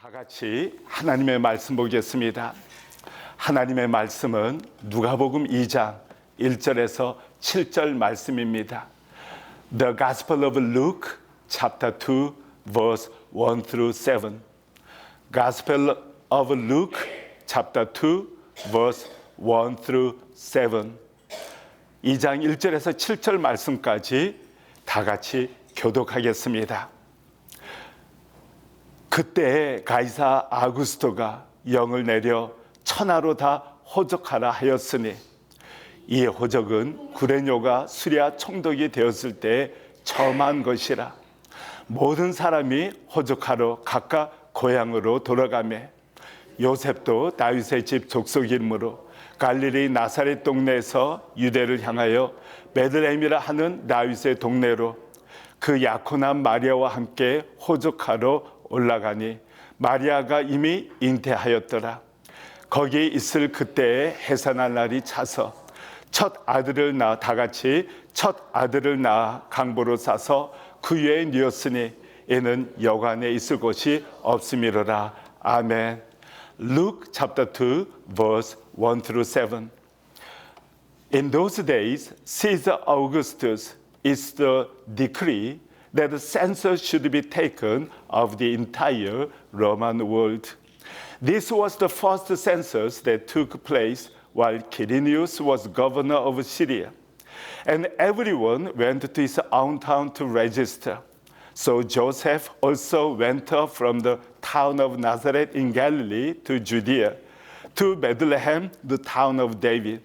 다 같이 하나님의 말씀 보겠습니다. 하나님의 말씀은 누가복음 2장 1절에서 7절 말씀입니다. The Gospel of Luke, chapter 2, verse 1 through 7. Gospel of Luke, chapter 2, verse 1 through 7. 2장 1절에서 7절 말씀까지 다 같이 교독하겠습니다. 그때 가이사 아구스토가 영을 내려 천하로 다 호적하라 하였으니 이 호적은 구레뇨가 수리아 총독이 되었을 때 처음 한 것이라. 모든 사람이 호적하러 각각 고향으로 돌아가매 요셉도 다윗의 집 족속이므로 갈릴리 나사렛 동네에서 유대를 향하여 베들레헴이라 하는 다윗의 동네로 그 약혼한 마리아와 함께 호적하러 올라가니 마리아가 이미 잉태하였더라. 거기 있을 그때에 해산할 날이 차서 첫 아들을 낳아 다 같이 첫 아들을 낳아 강보로 싸서 그 위에 뉘었으니 이는 여관에 있을 곳이 없음이로라. 아멘. Luke chapter 2 verse 1 through 7. In those days, Caesar Augustus issued the decree that the census should be taken of the entire Roman world. This was the first census that took place while Quirinius was governor of Syria, and everyone went to his own town to register. So Joseph also went up from the town of Nazareth in Galilee to Judea, to Bethlehem, the town of David,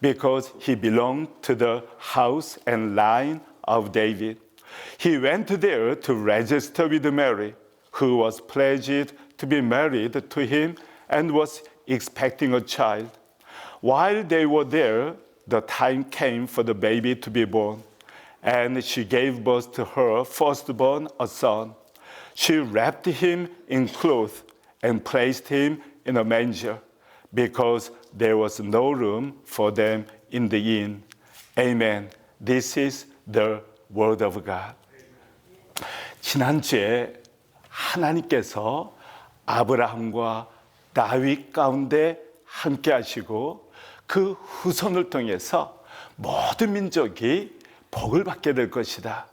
because he belonged to the house and line of David. He went there to register with Mary, who was pledged to be married to him and was expecting a child. While they were there, the time came for the baby to be born, and she gave birth to her firstborn, a son. She wrapped him in cloth and placed him in a manger, because there was no room for them in the inn. Amen. This is the Word of God. 지난주에 하나님께서 아브라함과 다윗 가운데 함께 하시고 그 후손을 통해서 모든 민족이 복을 받게 될 것이다.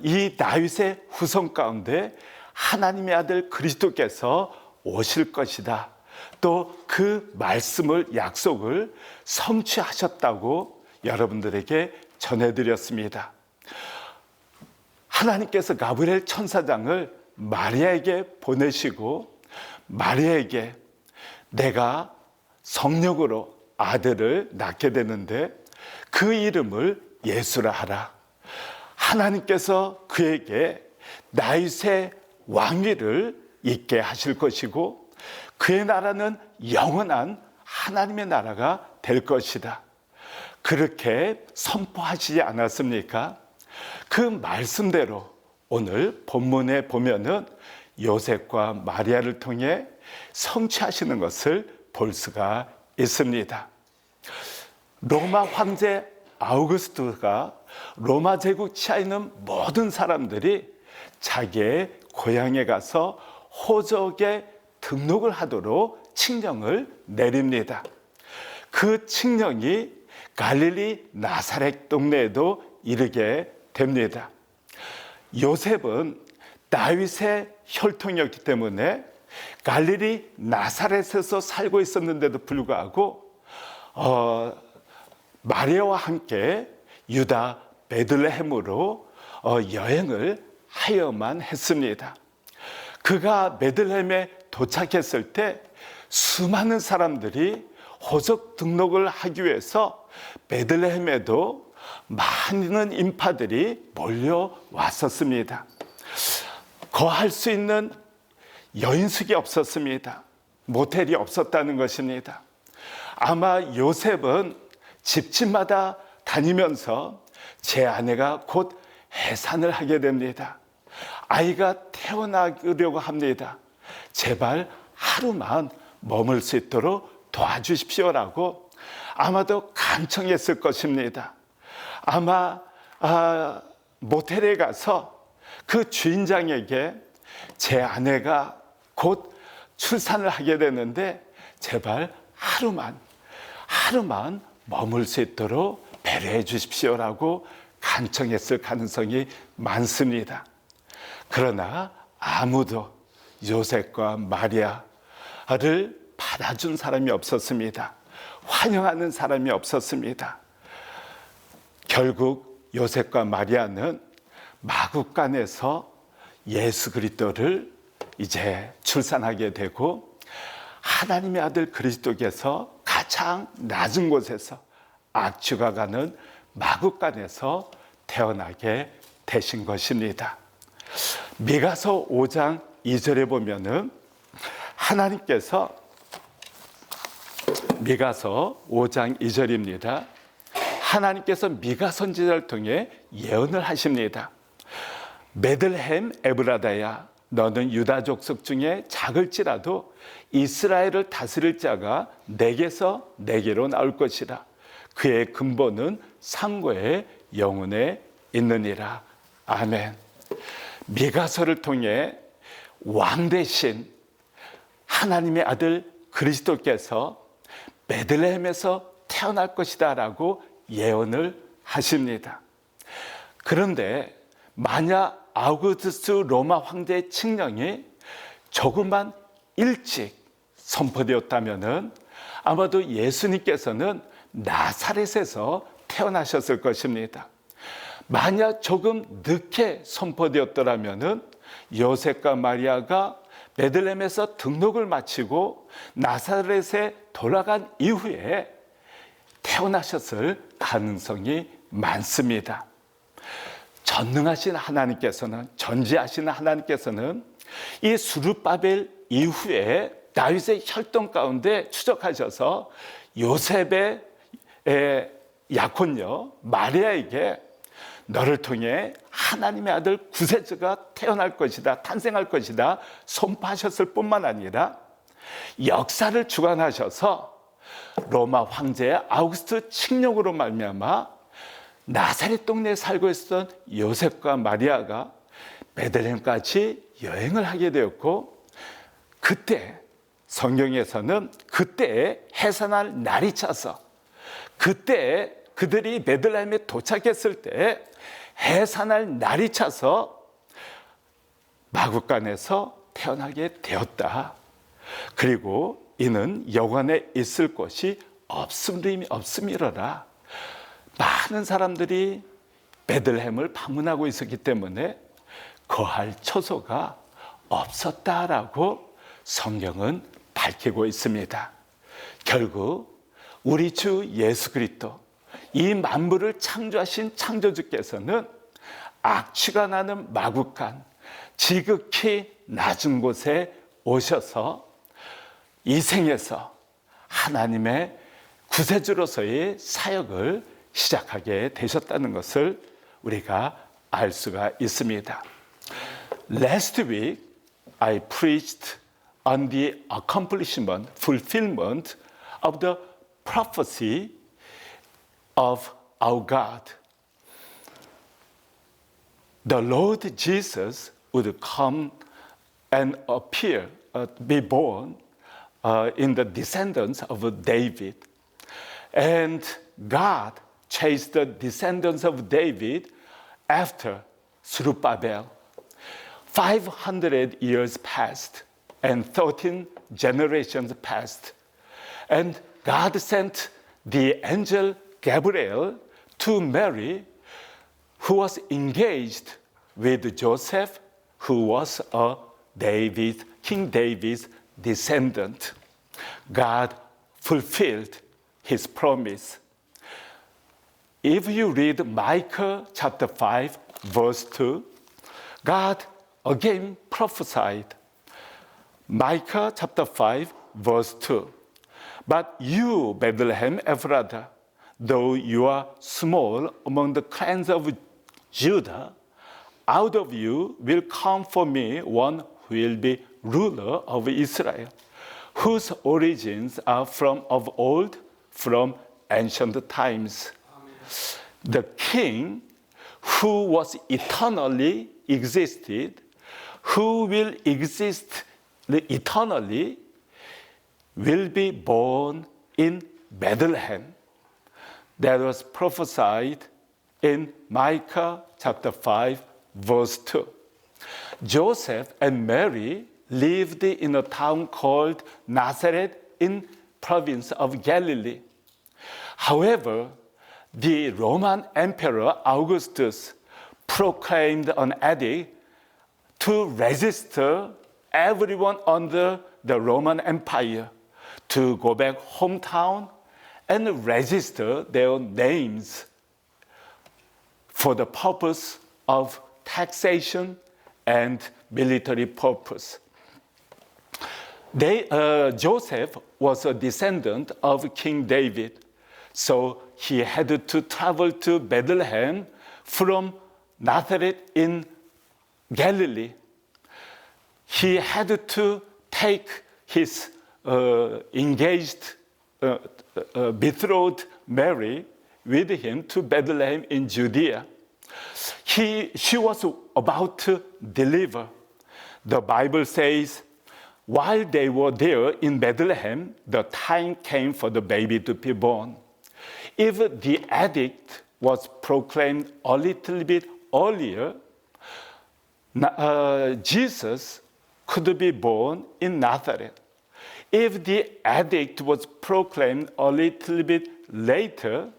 이 다윗의 후손 가운데 하나님의 아들 그리스도께서 오실 것이다. 또 그 말씀을 약속을 성취하셨다고 여러분들에게 전해드렸습니다. 하나님께서 가브리엘 천사장을 마리아에게 보내시고 마리아에게 내가 성령으로 아들을 낳게 되는데 그 이름을 예수라 하라. 하나님께서 그에게 다윗의 왕위를 있게 하실 것이고 그의 나라는 영원한 하나님의 나라가 될 것이다. 그렇게 선포하시지 않았습니까? 그 말씀대로 오늘 본문에 보면은 요셉과 마리아를 통해 성취하시는 것을 볼 수가 있습니다. 로마 황제 아우구스투스가 로마 제국 치하에 있는 모든 사람들이 자기의 고향에 가서 호적에 등록을 하도록 칙령을 내립니다. 그 칙령이 갈릴리 나사렛 동네에도 이르게 됩니다. 요셉은 다윗의 혈통이었기 때문에 갈릴리 나사렛에서 살고 있었는데도 불구하고 마리아와 함께 유다 베들레헴으로 여행을 하여만 했습니다. 그가 베들레헴에 도착했을 때 수많은 사람들이 호적 등록을 하기 위해서 베들레헴에도 많은 인파들이 몰려왔었습니다. 거할 수 있는 여인숙이 없었습니다. 모텔이 없었다는 것입니다. 아마 요셉은 집집마다 다니면서 제 아내가 곧 해산을 하게 됩니다. 아이가 태어나려고 합니다. 제발 하루만 머물 수 있도록 도와주십시오라고 아마도 간청했을 것입니다. 아마 모텔에 가서 그 주인장에게 제 아내가 곧 출산을 하게 되는데 제발 하루만 머물 수 있도록 배려해 주십시오라고 간청했을 가능성이 많습니다. 그러나 아무도 요셉과 마리아를 받아준 사람이 없었습니다. 환영하는 사람이 없었습니다. 결국 요셉과 마리아는 마구간에서 예수 그리스도를 이제 출산하게 되고 하나님의 아들 그리스도께서 가장 낮은 곳에서 악취가 가는 마구간에서 태어나게 되신 것입니다. 미가서 5장 2절에 보면은 하나님께서 미가서 5장 2절입니다. 하나님께서 미가 선지자를 통해 예언을 하십니다. 베들레헴 에브라다야, 너는 유다 족속 중에 작을지라도 이스라엘을 다스릴 자가 내게서 내게로 나올 것이라. 그의 근본은 상고의 영혼에 있느니라. 아멘. 미가서를 통해 왕 대신 하나님의 아들 그리스도께서 베들레헴에서 태어날 것이다 라고 예언을 하십니다. 그런데 만약 아우구스투스 로마 황제의 칙령이 조금만 일찍 선포되었다면 아마도 예수님께서는 나사렛에서 태어나셨을 것입니다. 만약 조금 늦게 선포되었더라면 요셉과 마리아가 베들레헴에서 등록을 마치고 나사렛에 돌아간 이후에 태어나셨을 가능성이 많습니다. 전능하신 하나님께서는, 전지하신 하나님께서는 이 스룹바벨 이후에 다윗의 혈통 가운데 추적하셔서 요셉의 약혼녀 마리아에게 너를 통해 하나님의 아들 구세주가 태어날 것이다, 탄생할 것이다 선포하셨을 뿐만 아니라 역사를 주관하셔서 로마 황제의 아우구스트 칙령으로 말미암아 나사렛 동네에 살고 있었던 요셉과 마리아가 베들레헴까지 여행을 하게 되었고, 그때 성경에서는 그때에 해산할 날이 차서 그때 그들이 베들레헴에 도착했을 때 해산할 날이 차서 마구간에서 태어나게 되었다. 그리고 이는 여관에 있을 곳이 없음이러라. 많은 사람들이 베들레헴을 방문하고 있었기 때문에 거할 처소가 없었다라고 성경은 밝히고 있습니다. 결국 우리 주 예수 그리스도, 이 만물을 창조하신 창조주께서는 악취가 나는 마구간, 지극히 낮은 곳에 오셔서 이 생에서 하나님의 구세주로서의 사역을 시작하게 되셨다는 것을 우리가 알 수가 있습니다. Last week, I preached on the accomplishment, fulfillment of the prophecy of our God. The Lord Jesus would come and appear, be born in the descendants of David. And God chased the descendants of David after Zerubbabel. 500 years passed and 13 generations passed. And God sent the angel Gabriel to Mary, who was engaged with Joseph, who was a King David's descendant. God fulfilled his promise. If you read Micah chapter 5, verse 2, God again prophesied. Micah chapter 5, verse 2. But you, Bethlehem Ephrathah, though you are small among the clans of Judah, out of you will come for me one who will be ruler of Israel, whose origins are from of old, from ancient times. Amen. The King who was eternally existed, who will exist eternally will be born in Bethlehem. That was prophesied in Micah chapter 5, verse 2. Joseph and Mary lived in a town called Nazareth in province of Galilee. However, the Roman Emperor Augustus proclaimed an edict to register everyone under the Roman Empire to go back hometown and register their names for the purpose of taxation and military purpose. Joseph was a descendant of King David, so he had to travel to Bethlehem from Nazareth in Galilee. He had to take his engaged betrothed Mary with him to Bethlehem in Judea. She was about to deliver. The Bible says, while they were there in Bethlehem, the time came for the baby to be born. If the edict was proclaimed a little bit earlier, Jesus could be born in Nazareth. If the edict was proclaimed a little bit later,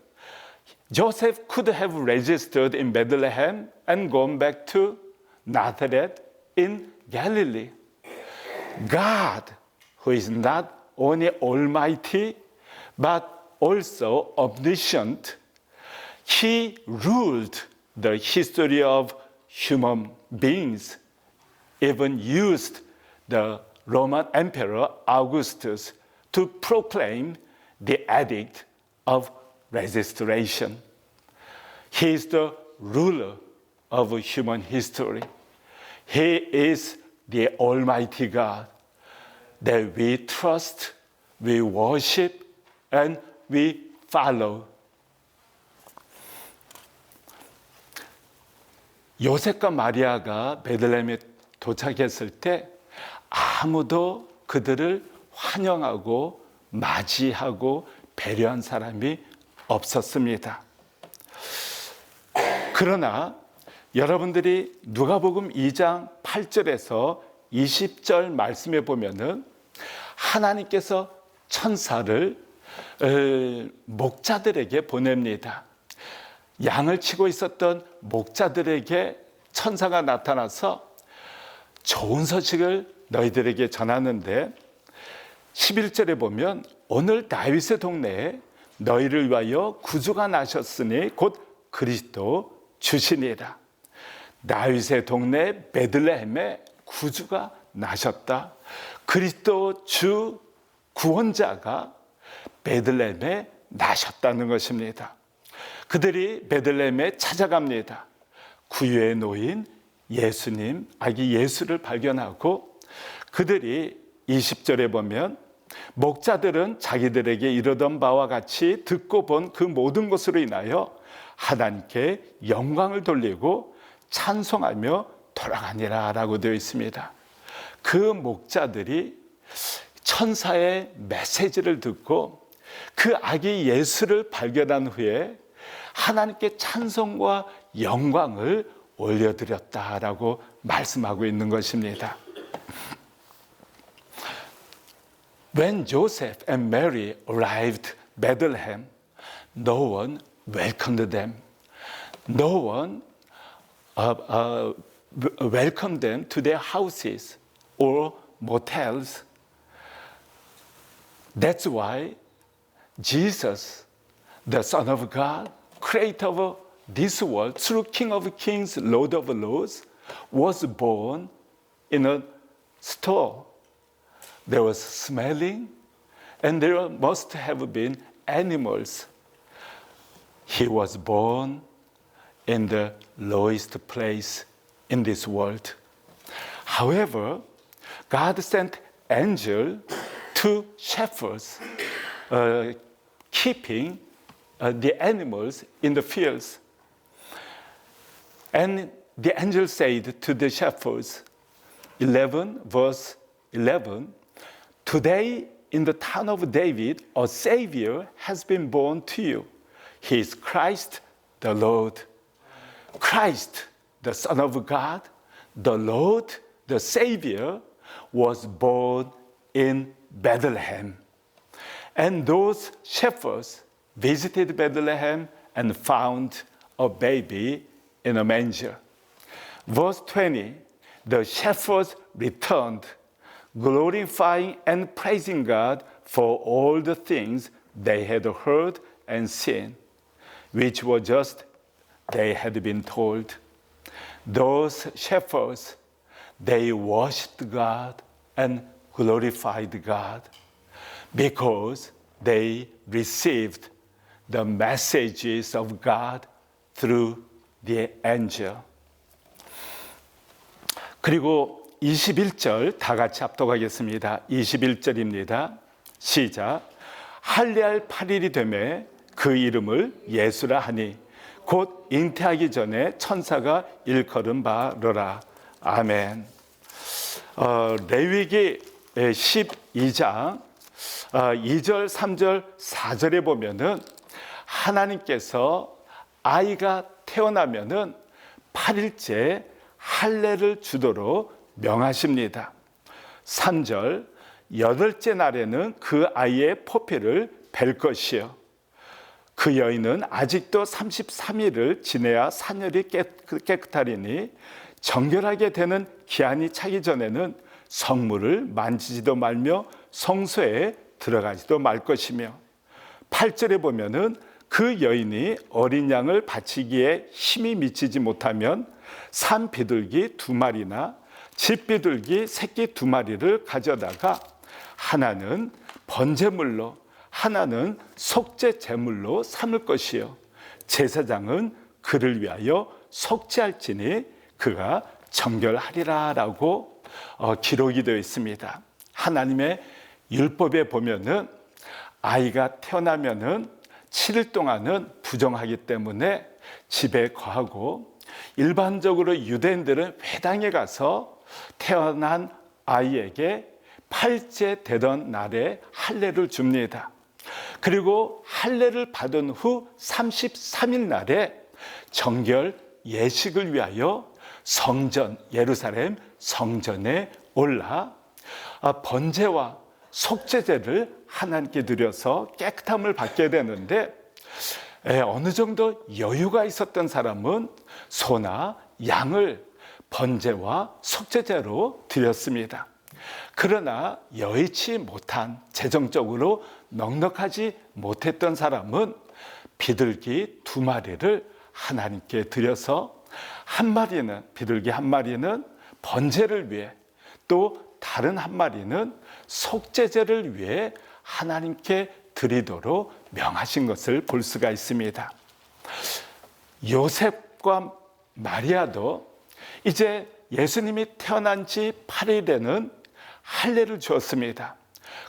Joseph could have registered in Bethlehem and gone back to Nazareth in Galilee. God, who is not only almighty, but also omniscient, he ruled the history of human beings, even used the Roman Emperor Augustus to proclaim the edict of registration. He is the ruler of human history. He is the Almighty God that we trust, we worship, and we follow. 요셉과 마리아가 베들레헴에 도착했을 때 아무도 그들을 환영하고 맞이하고 배려한 사람이 없었습니다. 그러나 여러분들이 누가복음 2장 8절에서 20절 말씀에 보면은 하나님께서 천사를 목자들에게 보냅니다. 양을 치고 있었던 목자들에게 천사가 나타나서 좋은 소식을 너희들에게 전하는데 11절에 보면 오늘 다윗의 동네에 너희를 위하여 구주가 나셨으니 곧 그리스도 주시니라. 다윗의 동네 베들레헴에 구주가 나셨다. 그리스도 주 구원자가 베들레헴에 나셨다는 것입니다. 그들이 베들레헴에 찾아갑니다. 구유에 놓인 예수님, 아기 예수를 발견하고 그들이 20절에 보면 목자들은 자기들에게 이르던 바와 같이 듣고 본 그 모든 것으로 인하여 하나님께 영광을 돌리고 찬송하며 돌아가니라 라고 되어 있습니다. 그 목자들이 천사의 메시지를 듣고 그 아기 예수를 발견한 후에 하나님께 찬송과 영광을 올려드렸다라고 말씀하고 있는 것입니다. When Joseph and Mary arrived Bethlehem, no one welcomed them. No one welcomed them to their houses or motels. That's why Jesus, the Son of God, creator of this world, true King of Kings, Lord of Lords, was born in a store. There was smelling, and there must have been animals. He was born in the lowest place in this world. However, God sent angels to shepherds, keeping the animals in the fields. And the angel said to the shepherds, 11 verse 11, today in the town of David, a Savior has been born to you. He is Christ the Lord. Christ, the Son of God, the Lord, the Savior, was born in Bethlehem. And those shepherds visited Bethlehem and found a baby in a manger. Verse 20, the shepherds returned, glorifying and praising God for all the things they had heard and seen, which were just they had been told. Those shepherds, they worshiped God and glorified God because they received the messages of God through the angel. 그리고 21절 다 같이 합독하겠습니다. 21절입니다. 시작. 할례할 8일이 되매 그 이름을 예수라 하니 곧 잉태하기 전에 천사가 일컬은 바로라. 아멘. 레위기 12장 2절, 3절, 4절에 보면은 하나님께서 아이가 태어나면은 8일째 할례를 주도록 명하십니다. 3절, 8째 날에는 그 아이의 포피를 벨 것이요. 그 여인은 아직도 33일을 지내야 산열이 깨끗하리니 정결하게 되는 기한이 차기 전에는 성물을 만지지도 말며 성소에 들어가지도 말 것이며 8절에 보면은 그 여인이 어린 양을 바치기에 힘이 미치지 못하면 산 비둘기 2마리나 집 비둘기 새끼 2마리를 가져다가 하나는 번제물로 하나는 속죄 제물로 삼을 것이요 제사장은 그를 위하여 속죄할지니 그가 정결하리라 라고 기록이 되어 있습니다. 하나님의 율법에 보면은 아이가 태어나면은 7일 동안은 부정하기 때문에 집에 거하고 일반적으로 유대인들은 회당에 가서 태어난 아이에게 8째 되던 날에 할례를 줍니다. 그리고 할례를 받은 후 33일 날에 정결 예식을 위하여 성전, 예루살렘 성전에 올라 번제와 속죄제를 하나님께 드려서 깨끗함을 받게 되는데 어느 정도 여유가 있었던 사람은 소나 양을 번제와 속죄제로 드렸습니다. 그러나 여의치 못한 재정적으로 넉넉하지 못했던 사람은 비둘기 2마리를 하나님께 드려서 한 마리는 비둘기 한 마리는 번제를 위해 또 다른 한 마리는 속죄제를 위해 하나님께 드리도록 명하신 것을 볼 수가 있습니다. 요셉과 마리아도 이제 예수님이 태어난 지 8일에는 할례를 주었습니다.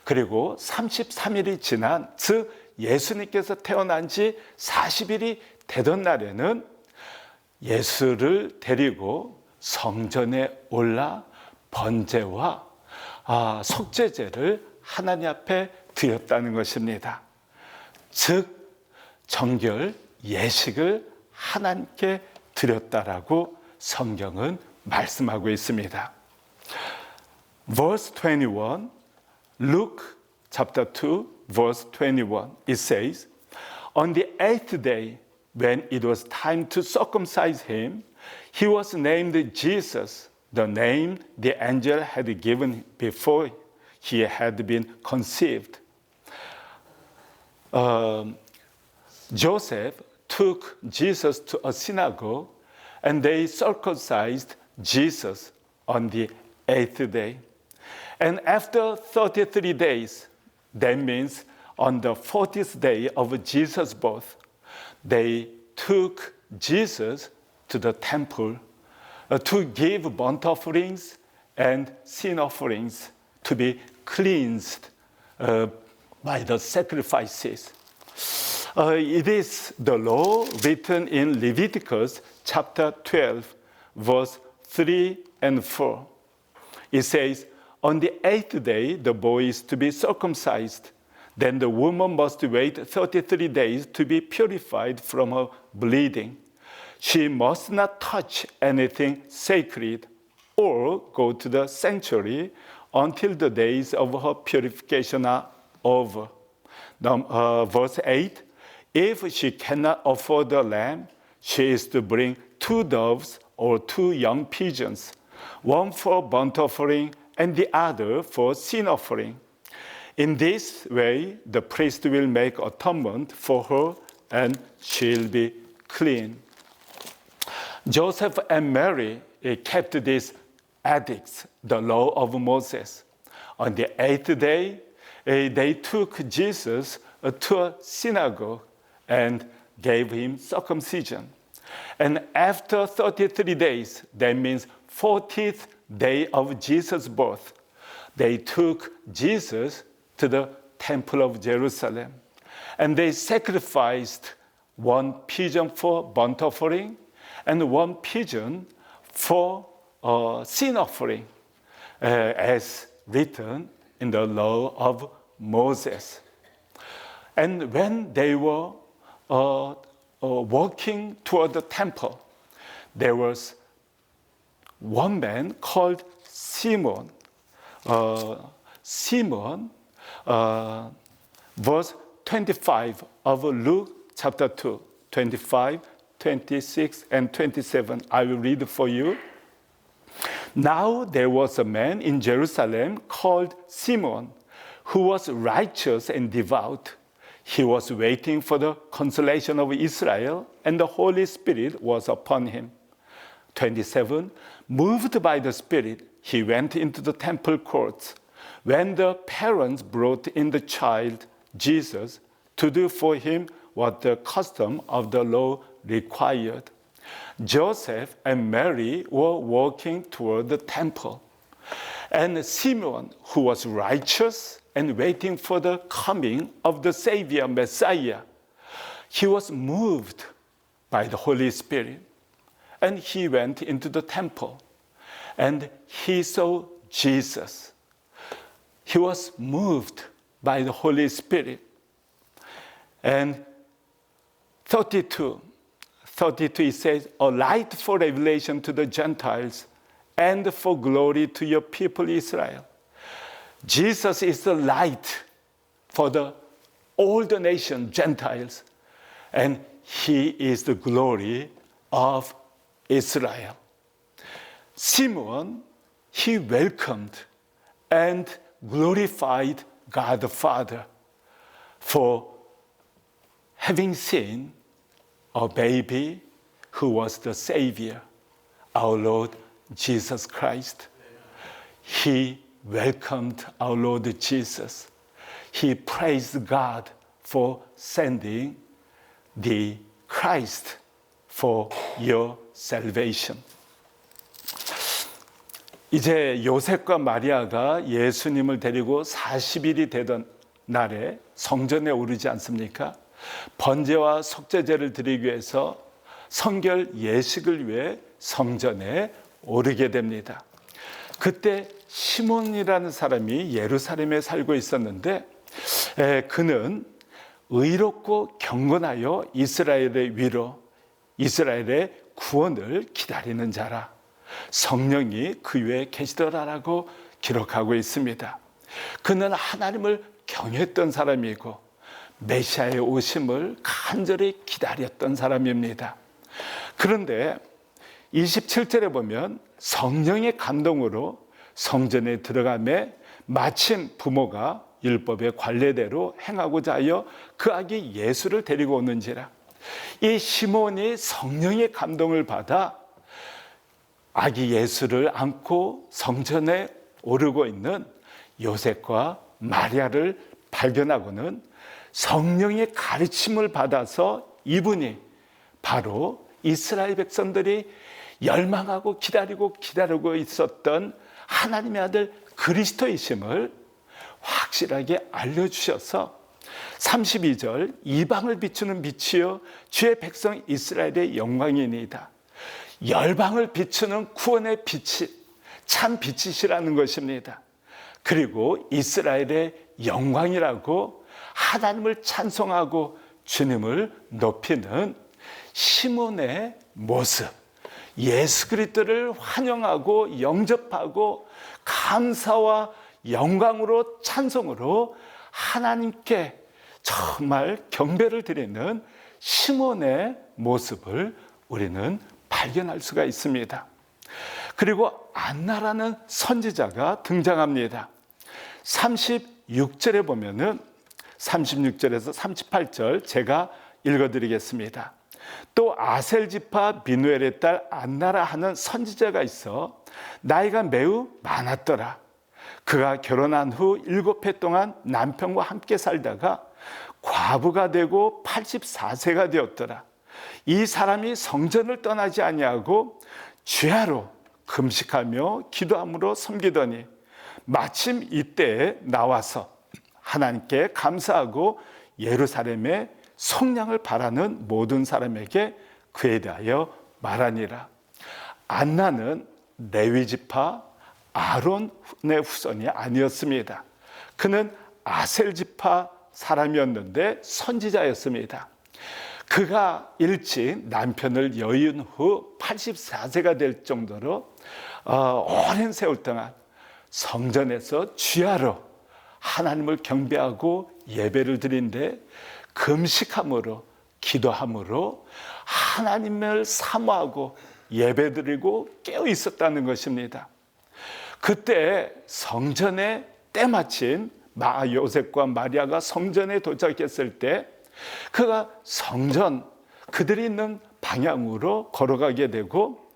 그리고 33일이 지난 즉 예수님께서 태어난 지 40일이 되던 날에는 예수를 데리고 성전에 올라 번제와 속죄제를 하나님 앞에 드렸다는 것입니다. 즉 정결 예식을 하나님께 드렸다라고 성경은 말씀하고 있습니다. Verse 21, Luke chapter 2, verse 21, it says, On the 8th day, when it was time to circumcise him, he was named Jesus, the name the angel had given before he had been conceived. Joseph took Jesus to a synagogue and they circumcised Jesus on the 8th day. And after 33 days, that means on the 40th day of Jesus' birth, they took Jesus to the temple to give burnt offerings and sin offerings to be cleansed by the sacrifices. It is the law written in Leviticus chapter 12, verse 3 and 4. It says, on the 8th day the boy is to be circumcised. Then the woman must wait 33 days to be purified from her bleeding. She must not touch anything sacred or go to the sanctuary until the days of her purification are over. Verse 8, if she cannot afford a lamb, she is to bring 2 doves or 2 young pigeons, one for burnt offering and the other for sin offering. In this way, the priest will make atonement for her and she'll be clean. Joseph and Mary kept these edicts, the law of Moses. On the 8th day, they took Jesus to a synagogue and gave him circumcision. And after 33 days, that means 40th day of Jesus' birth, they took Jesus to the temple of Jerusalem. And they sacrificed 1 pigeon for burnt offering and 1 pigeon for sin offering, as written in the law of Moses. And when they were walking toward the temple, there was one man called Simon. Simon, verse 25 of Luke chapter 2, 25, 26, and 27. I will read for you. Now there was a man in Jerusalem called Simon, who was righteous and devout. He was waiting for the consolation of Israel, and the Holy Spirit was upon him. 27, moved by the Spirit, he went into the temple courts. When the parents brought in the child, Jesus, to do for him what the custom of the law required, Joseph and Mary were walking toward the temple. And Simeon, who was righteous and waiting for the coming of the Savior, Messiah, he was moved by the Holy Spirit. And he went into the temple and he saw Jesus. He was moved by the Holy Spirit. And 32, it says, a light for revelation to the Gentiles and for glory to your people Israel. Jesus is the light for all the nation, Gentiles, and he is the glory of Israel. Simon, he welcomed and glorified God the Father for having seen a baby who was the Savior, our Lord Jesus Christ. He welcomed our Lord Jesus. He praised God for sending the Christ for your salvation. 이제 요셉과 마리아가 예수님을 데리고 40일이 되던 날에 성전에 오르지 않습니까? 번제와 속죄제를 드리기 위해서 성결 예식을 위해 성전에 오르게 됩니다. 그때 시몬이라는 사람이 예루살렘에 살고 있었는데 그는 의롭고 경건하여 이스라엘의 위로, 이스라엘의 구원을 기다리는 자라. 성령이 그 위에 계시더라라고 기록하고 있습니다. 그는 하나님을 경외했던 사람이고 메시아의 오심을 간절히 기다렸던 사람입니다. 그런데 27절에 보면 성령의 감동으로 성전에 들어가매 마침 부모가 율법의 관례대로 행하고자 하여 그 아기 예수를 데리고 오는지라. 이 시몬이 성령의 감동을 받아 아기 예수를 안고 성전에 오르고 있는 요셉과 마리아를 발견하고는 성령의 가르침을 받아서 이분이 바로 이스라엘 백성들이 열망하고 기다리고 있었던 하나님의 아들 그리스도이심을 확실하게 알려주셔서 32절 이방을 비추는 빛이요 주의 백성 이스라엘의 영광이니이다. 열방을 비추는 구원의 빛이 참 빛이시라는 것입니다. 그리고 이스라엘의 영광이라고 하나님을 찬송하고 주님을 높이는 시몬의 모습, 예수 그리스도를 환영하고 영접하고 감사와 영광으로 찬송으로 하나님께 정말 경배를 드리는 시몬의 모습을 우리는 발견할 수가 있습니다. 그리고 안나라는 선지자가 등장합니다. 36절에 보면은 36절에서 38절 제가 읽어드리겠습니다. 또 아셀 지파 비누엘의 딸 안나라 하는 선지자가 있어 나이가 매우 많았더라. 그가 결혼한 후 7해 동안 남편과 함께 살다가 과부가 되고 84세가 되었더라. 이 사람이 성전을 떠나지 아니하고 주야로 금식하며 기도함으로 섬기더니 마침 이때에 나와서 하나님께 감사하고 예루살렘의 속량을 바라는 모든 사람에게 그에 대하여 말하니라. 안나는 레위 지파 아론의 후손이 아니었습니다. 그는 아셀 지파 사람이었는데 선지자였습니다. 그가 일찍 남편을 여인 후 84세가 될 정도로 오랜 세월 동안 성전에서 주야로 하나님을 경배하고 예배를 드린데 금식함으로 기도함으로 하나님을 사모하고 예배드리고 깨어 있었다는 것입니다. 그때 성전에 때마침 요셉과 마리아가 성전에 도착했을 때 그가 성전 그들이 있는 방향으로 걸어가게 되고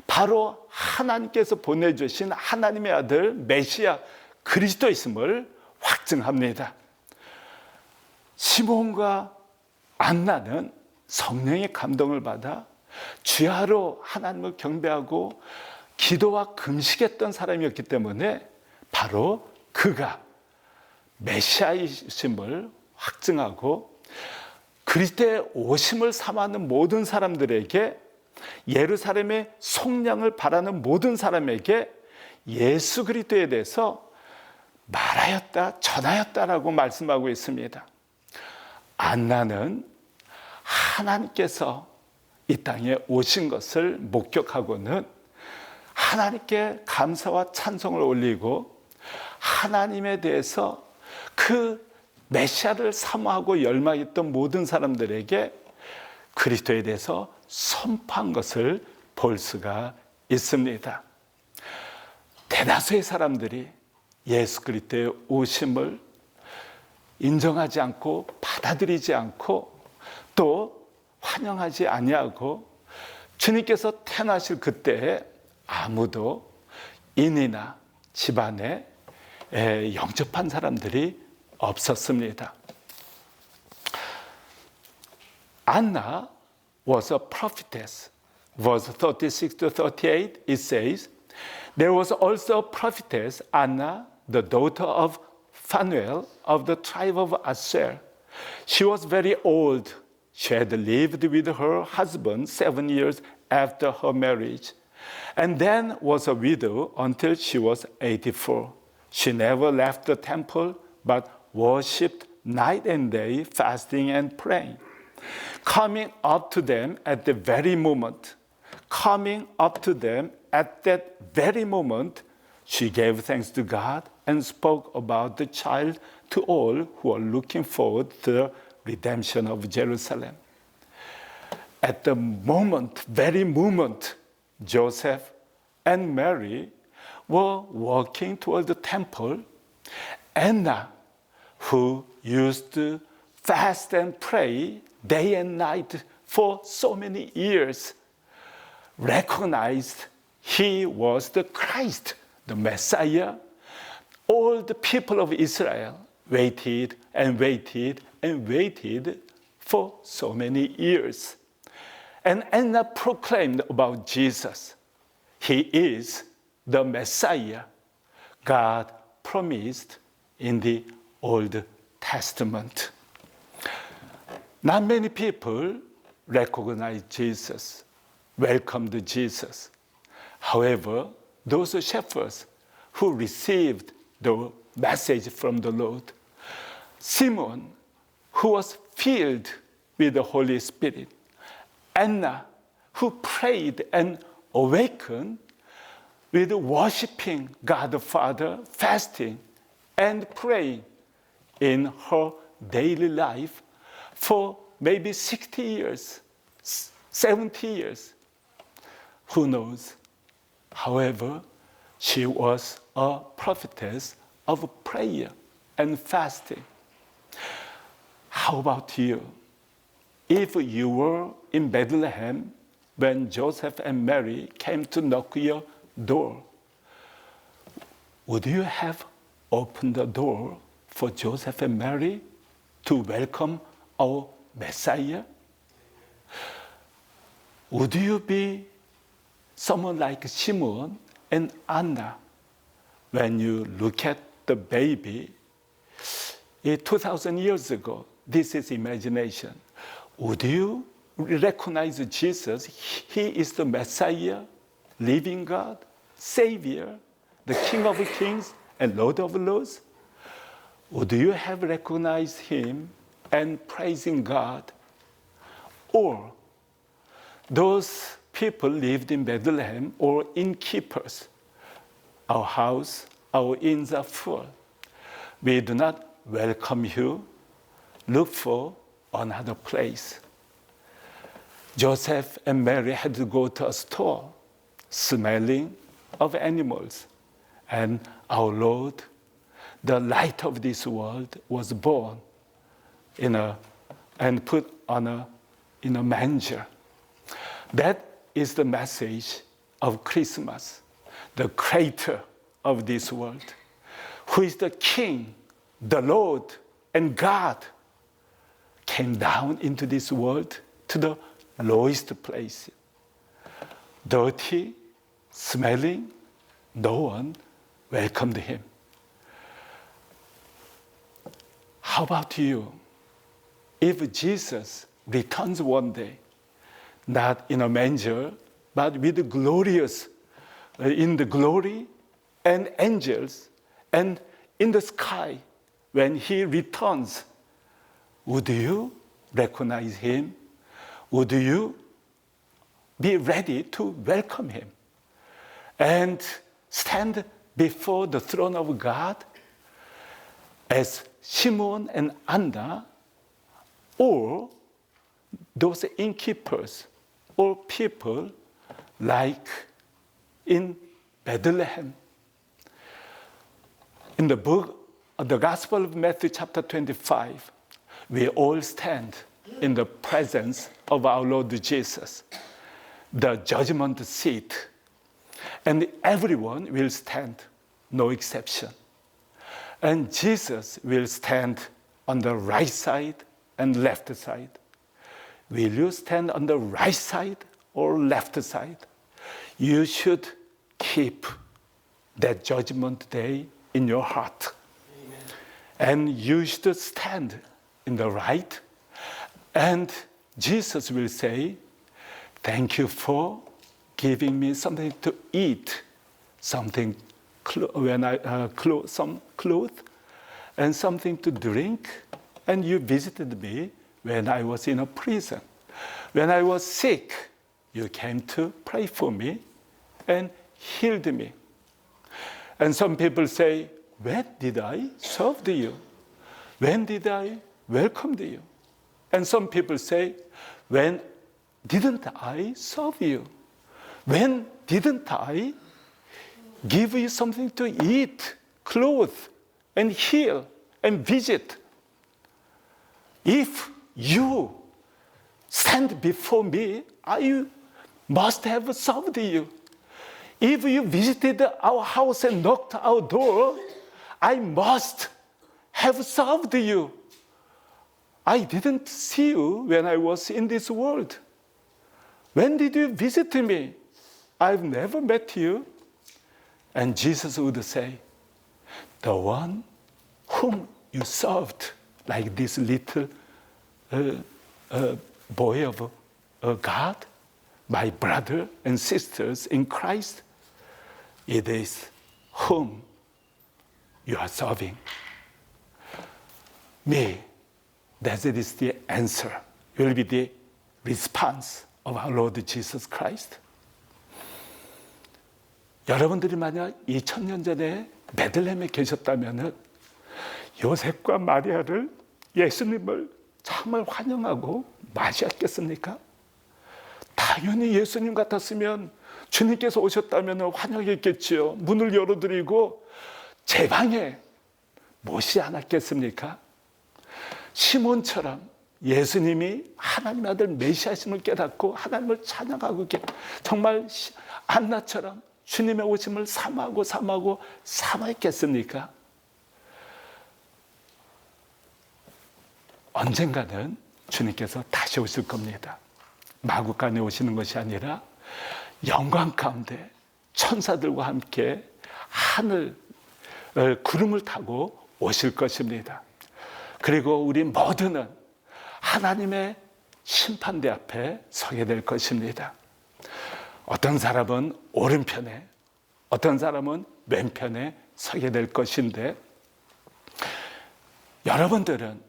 바로 하나님께서 보내주신 하나님의 아들 메시아 그리스도이심을 확증합니다. 시몬과 안나는 성령의 감동을 받아 주야로 하나님을 경배하고 기도와 금식했던 사람이었기 때문에 바로 그가 메시아이심을 확증하고 그리스도의 오심을 사모하는 모든 사람들에게 예루살렘의 속량을 바라는 모든 사람에게 예수 그리스도에 대해서 말하였다, 전하였다라고 말씀하고 있습니다. 안나는 하나님께서 이 땅에 오신 것을 목격하고는 하나님께 감사와 찬송을 올리고 하나님에 대해서 그 메시아를 사모하고 열망했던 모든 사람들에게 그리스도에 대해서 선포한 것을 볼 수가 있습니다. 대다수의 사람들이 예수 그리스도의 오심을 인정하지 않고 받아들이지 않고 또 환영하지 아니하고 주님께서 태어나실 그때에 아무도 인이나 집안에 영접한 사람들이 없었습니다. Anna was a prophetess. Verse 36 to 38 it says, there was also a prophetess Anna, the daughter of Phanuel of the tribe of Asher. She was very old. She had lived with her husband 7 years after her marriage, and then was a widow until she was 84. She never left the temple, but worshipped night and day, fasting and praying. Coming up to them at the very moment, she gave thanks to God and spoke about the child to all who were looking forward to the redemption of Jerusalem. At the very moment, Joseph and Mary were walking toward the temple. Anna, who used to fast and pray day and night for so many years, recognized he was the Christ, the Messiah. All the people of Israel waited and waited and waited for so many years. And Anna proclaimed about Jesus. He is the Messiah God promised in the Old Testament. Not many people recognize Jesus, welcomed Jesus. However, those shepherds who received the message from the Lord. Simon, who was filled with the Holy Spirit. Anna, who prayed and awakened with worshiping God the Father, fasting and praying in her daily life for maybe 60 years, 70 years. Who knows? However, she was a prophetess of prayer and fasting. How about you? If you were in Bethlehem when Joseph and Mary came to knock your door, would you have opened the door for Joseph and Mary to welcome our Messiah? Would you be someone like Simon and Anna when you look at the baby 2,000 years ago? This is imagination. Would you recognize Jesus? He is the Messiah, living God, Savior, the King of Kings and Lord of Lords? Would you have recognized him and praising God? Or those people lived in Bethlehem or innkeepers. Our house, our inns are full. We do not welcome you. Look for another place. Joseph and Mary had to go to a store, smelling of animals. And our Lord, the light of this world, was born and put in a manger. That is the message of Christmas. The creator of this world, who is the King, the Lord, and God, came down into this world to the lowest place. Dirty, smelling, no one welcomed him. How about you? If Jesus returns one day, not in a manger, but with in the glory and angels and in the sky, when he returns, would you recognize him? Would you be ready to welcome him and stand before the throne of God as Simon and Anna, or those innkeepers or people like in Bethlehem? In the book of the Gospel of Matthew chapter 25, we all stand in the presence of our Lord Jesus, the judgment seat, and everyone will stand, no exception. And Jesus will stand on the right side and left side. Will you stand on the right side or left side? You should keep that judgment day in your heart. Amen. And you should stand in the right. And Jesus will say, thank you for giving me something to eat, some clothes, and something to drink. And you visited me when I was in a prison. When I was sick, you came to pray for me and healed me. And some people say, when did I serve you? When did I welcome you? And some people say, when didn't I serve you? When didn't I give you something to eat, clothe, and heal, and visit? If you stand before me, I must have served you. If you visited our house and knocked our door, I must have served you. I didn't see you when I was in this world. When did you visit me? I've never met you. And Jesus would say, the one whom you served, like this little boy of God, my brother and sisters in Christ, it is whom you are serving me. That is the answer, will be the response of our Lord Jesus Christ. 여러분들이 만약 2000년 전에 베들레헴에 계셨다면 요셉과 마리아를, 예수님을 참을 환영하고 맞이했겠습니까? 당연히 예수님 같았으면, 주님께서 오셨다면 환영했겠지요. 문을 열어드리고 제 방에 모시지 않았겠습니까? 시몬처럼 예수님이 하나님의 아들 메시아심을 깨닫고 하나님을 찬양하고 정말 안나처럼 주님의 오심을 사모하고 사모했겠습니까? 언젠가는 주님께서 다시 오실 겁니다. 마구간에 오시는 것이 아니라 영광 가운데 천사들과 함께 하늘 구름을 타고 오실 것입니다. 그리고 우리 모두는 하나님의 심판대 앞에 서게 될 것입니다. 어떤 사람은 오른편에, 어떤 사람은 왼편에 서게 될 것인데, 여러분들은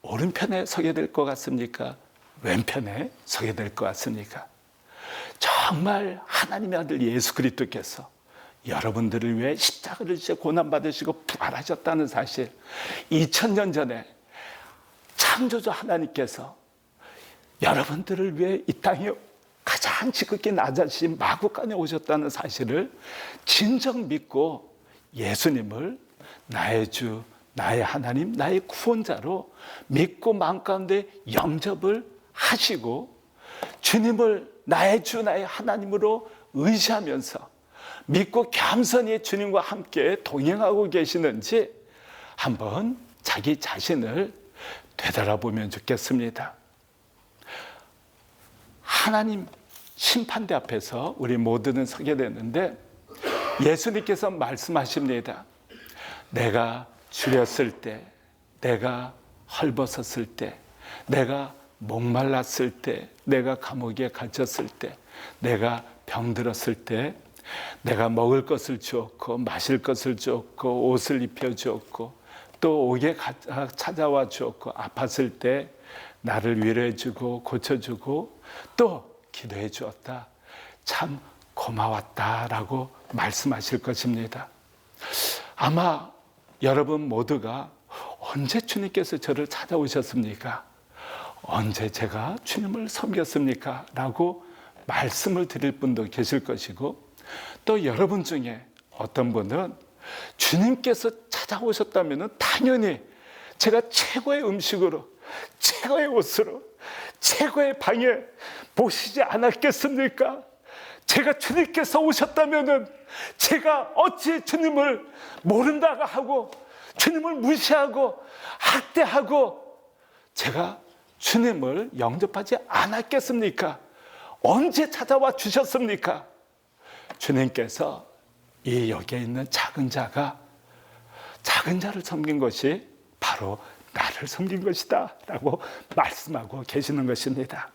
오른편에 서게 될 것 같습니까? 왼편에 서게 될 것 같습니까? 정말 하나님의 아들 예수 그리스도께서 여러분들을 위해 십자가를 지어 고난받으시고 부활하셨다는 사실, 2000년 전에 창조주 하나님께서 여러분들을 위해 이 땅에 가장 지극히 낮아신 마구간에 오셨다는 사실을 진정 믿고 예수님을 나의 주, 나의 하나님, 나의 구원자로 믿고 마음 가운데 영접을 하시고 주님을 나의 주, 나의 하나님으로 의지하면서 믿고 겸손히 주님과 함께 동행하고 계시는지 한번 자기 자신을 되돌아보면 좋겠습니다. 하나님 심판대 앞에서 우리 모두는 서게 되는데, 예수님께서 말씀하십니다. 내가 줄였을 때, 내가 헐벗었을 때, 내가 목말랐을 때, 내가 감옥에 갇혔을 때, 내가 병들었을 때, 내가 먹을 것을 주었고 마실 것을 주었고 옷을 입혀 주었고 또 옥에 찾아와 주었고 아팠을 때 나를 위로해 주고 고쳐주고 또 기도해 주었다. 참 고마웠다라고 말씀하실 것입니다. 아마 여러분 모두가 언제 주님께서 저를 찾아오셨습니까? 언제 제가 주님을 섬겼습니까? 라고 말씀을 드릴 분도 계실 것이고, 또 여러분 중에 어떤 분은 주님께서 찾아오셨다면 당연히 제가 최고의 음식으로, 최고의 옷으로, 최고의 방에 모시지 않았겠습니까? 제가 주님께서 오셨다면 제가 어찌 주님을 모른다고 하고 주님을 무시하고 학대하고 제가 주님을 영접하지 않았겠습니까? 언제 찾아와 주셨습니까? 주님께서 이 여기에 있는 작은 자를 섬긴 것이 바로 나를 섬긴 것이다 라고 말씀하고 계시는 것입니다.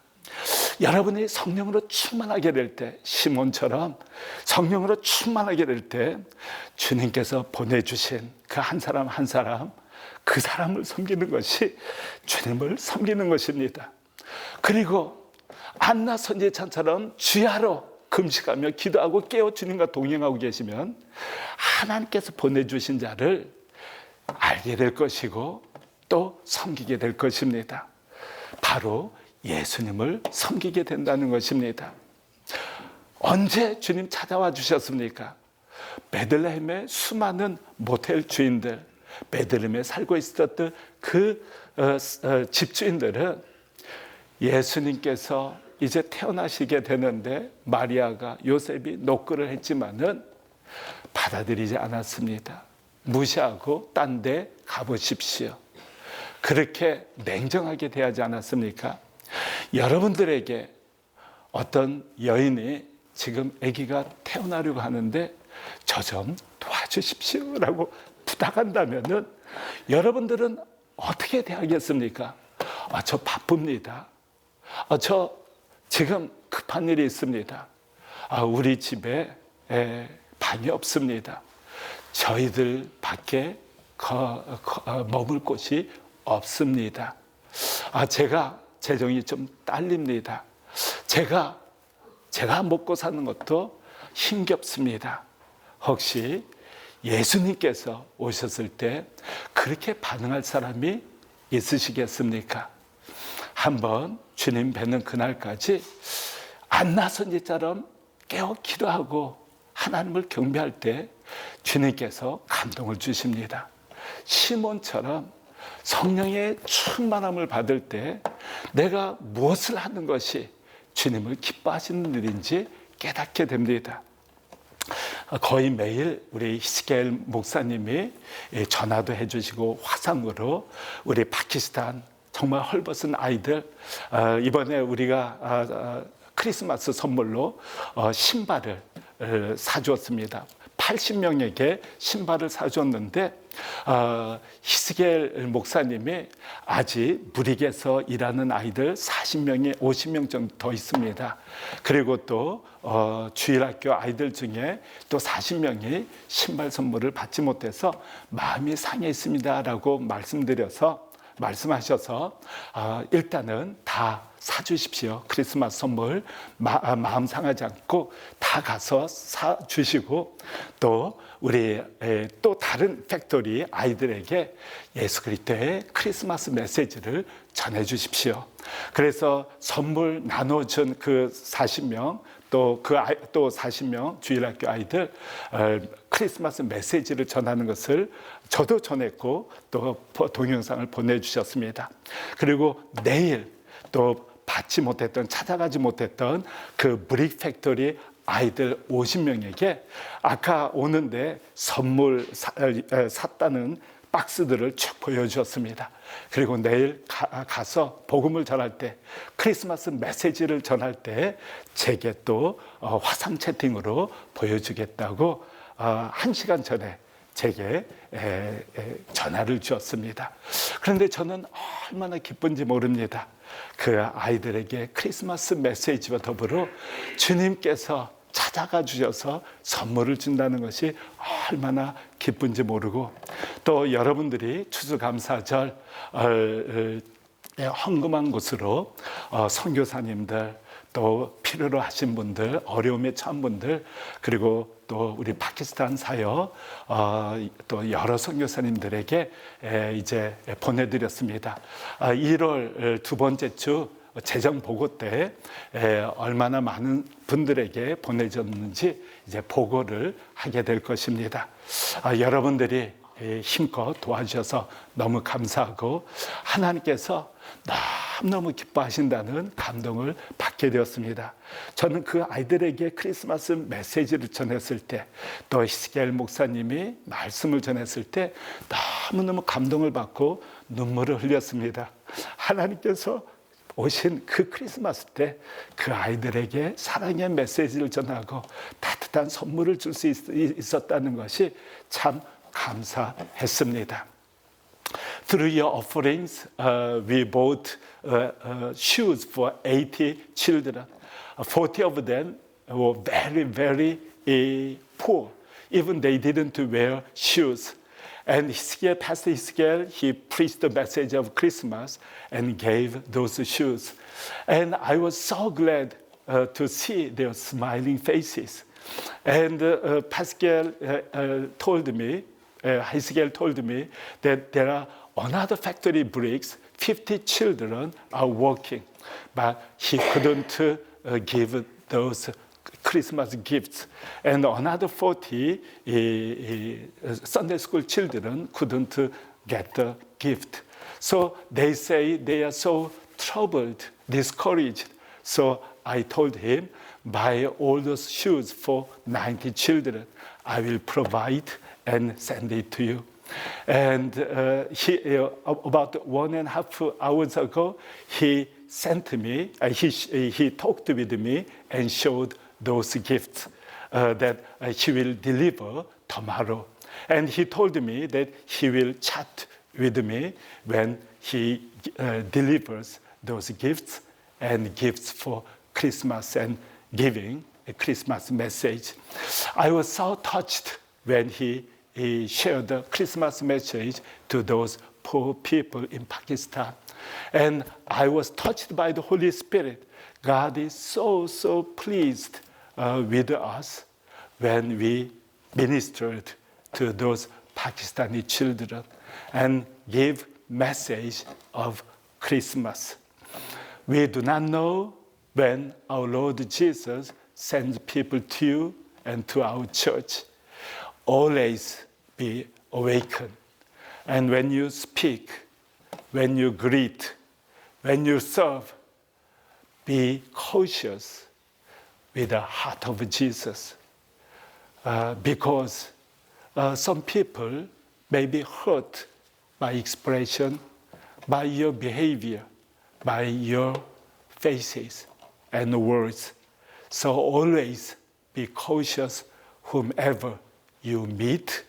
여러분이 성령으로 충만하게 될 때, 시몬처럼 성령으로 충만하게 될 때 주님께서 보내주신 그 한 사람 한 사람, 그 사람을 섬기는 것이 주님을 섬기는 것입니다. 그리고 안나 선지자처럼 주야로 금식하며 기도하고 깨어 주님과 동행하고 계시면 하나님께서 보내주신 자를 알게 될 것이고 또 섬기게 될 것입니다. 바로 예수님을 섬기게 된다는 것입니다. 언제 주님 찾아와 주셨습니까? 베들레헴의 수많은 모텔 주인들, 베들레헴에 살고 있었던 그 집주인들은 예수님께서 이제 태어나시게 되는데 마리아가 요셉이 노크를 했지만은 받아들이지 않았습니다. 무시하고 딴 데 가보십시오. 그렇게 냉정하게 대하지 않았습니까? 여러분들에게 어떤 여인이 지금 아기가 태어나려고 하는데 저 좀 도와주십시오 라고 부탁한다면은 여러분들은 어떻게 대하겠습니까? 저 바쁩니다. 저 지금 급한 일이 있습니다. 우리 집에 방이 없습니다. 저희들 밖에 머물 곳이 없습니다. 제가 재정이 좀 딸립니다. 제가 먹고 사는 것도 힘겹습니다. 혹시 예수님께서 오셨을 때 그렇게 반응할 사람이 있으시겠습니까? 한번 주님 뵙는 그날까지 안나 선지자처럼 깨어 기도하고 하나님을 경배할 때 주님께서 감동을 주십니다. 시몬처럼 성령의 충만함을 받을 때 내가 무엇을 하는 것이 주님을 기뻐하시는 일인지 깨닫게 됩니다. 거의 매일 우리 히스기엘 목사님이 전화도 해주시고 화상으로 우리 파키스탄 정말 헐벗은 아이들, 이번에 우리가 크리스마스 선물로 신발을 사주었습니다. 80명에게 신발을 사줬는데 히스기엘 목사님이 아직 무릭에서 일하는 아이들 40명이 50명 정도 더 있습니다. 그리고 또 주일학교 아이들 중에 또 40명이 신발 선물을 받지 못해서 마음이 상해 있습니다라고 말씀하셔서 일단은 다 사주십시오. 크리스마스 선물 마음 상하지 않고 다 가서 사주시고 또 우리 또 다른 팩토리 아이들에게 예수 그리스도의 크리스마스 메시지를 전해주십시오. 그래서 선물 나눠준 그 40명 또 40명 주일학교 아이들 크리스마스 메시지를 전하는 것을 저도 전했고 또 동영상을 보내주셨습니다. 그리고 내일 또 찾아가지 못했던 그 무릭 팩토리 아이들 50명에게 아까 오는데 선물 샀다는 박스들을 쭉 보여주었습니다. 그리고 내일 가서 복음을 전할 때 크리스마스 메시지를 전할 때 제게 또 화상 채팅으로 보여주겠다고 1시간 전에 제게 전화를 주었습니다. 그런데 저는 얼마나 기쁜지 모릅니다. 그 아이들에게 크리스마스 메시지와 더불어 주님께서 찾아가 주셔서 선물을 준다는 것이 얼마나 기쁜지 모르고 또 여러분들이 추수감사절 헌금한 곳으로 선교사님들 또 필요로 하신 분들 어려움에 처한 분들 그리고 또 우리 파키스탄 사역 또 여러 선교사님들에게 이제 보내드렸습니다. 1월 두 번째 주 재정 보고 때 얼마나 많은 분들에게 보내졌는지 이제 보고를 하게 될 것입니다. 여러분들이 힘껏 도와주셔서 너무 감사하고 하나님께서 너무너무 기뻐하신다는 감동을 받게 되었습니다. 저는 그 아이들에게 크리스마스 메시지를 전했을 때 또 히스기엘 목사님이 말씀을 전했을 때 너무너무 감동을 받고 눈물을 흘렸습니다. 하나님께서 오신 그 크리스마스 때 그 아이들에게 사랑의 메시지를 전하고 따뜻한 선물을 줄 수 있었다는 것이 참 감사했습니다. Through your offerings, we bought shoes for 80 children. 40 of them were very, very poor. Even they didn't wear shoes. And Pastor Hiskiel, he preached the message of Christmas and gave those shoes. And I was so glad to see their smiling faces. And Hiskiel told me that there are another factory bricks, 50 children are working, but he couldn't give those Christmas gifts. And another 40 Sunday school children couldn't get the gift. So they say they are so troubled, discouraged. So I told him, buy all those shoes for 90 children. I will provide and send it to you. And about 1.5 hours ago, he sent me, he talked with me and showed those gifts that he will deliver tomorrow. And he told me that he will chat with me when he delivers those gifts and gifts for Christmas and giving a Christmas message. I was so touched when he share the Christmas message to those poor people in Pakistan. And I was touched by the Holy Spirit. God is so pleased with us when we ministered to those Pakistani children and gave message of Christmas. We do not know when our Lord Jesus sends people to you and to our church. Always be awakened. And when you speak, when you greet, when you serve, be cautious with the heart of Jesus. Because some people may be hurt by expression, by your behavior, by your faces and words. So always be cautious whomever you meet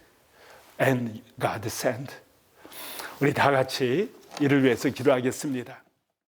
and God send. 우리 다 같이 이를 위해서 기도하겠습니다.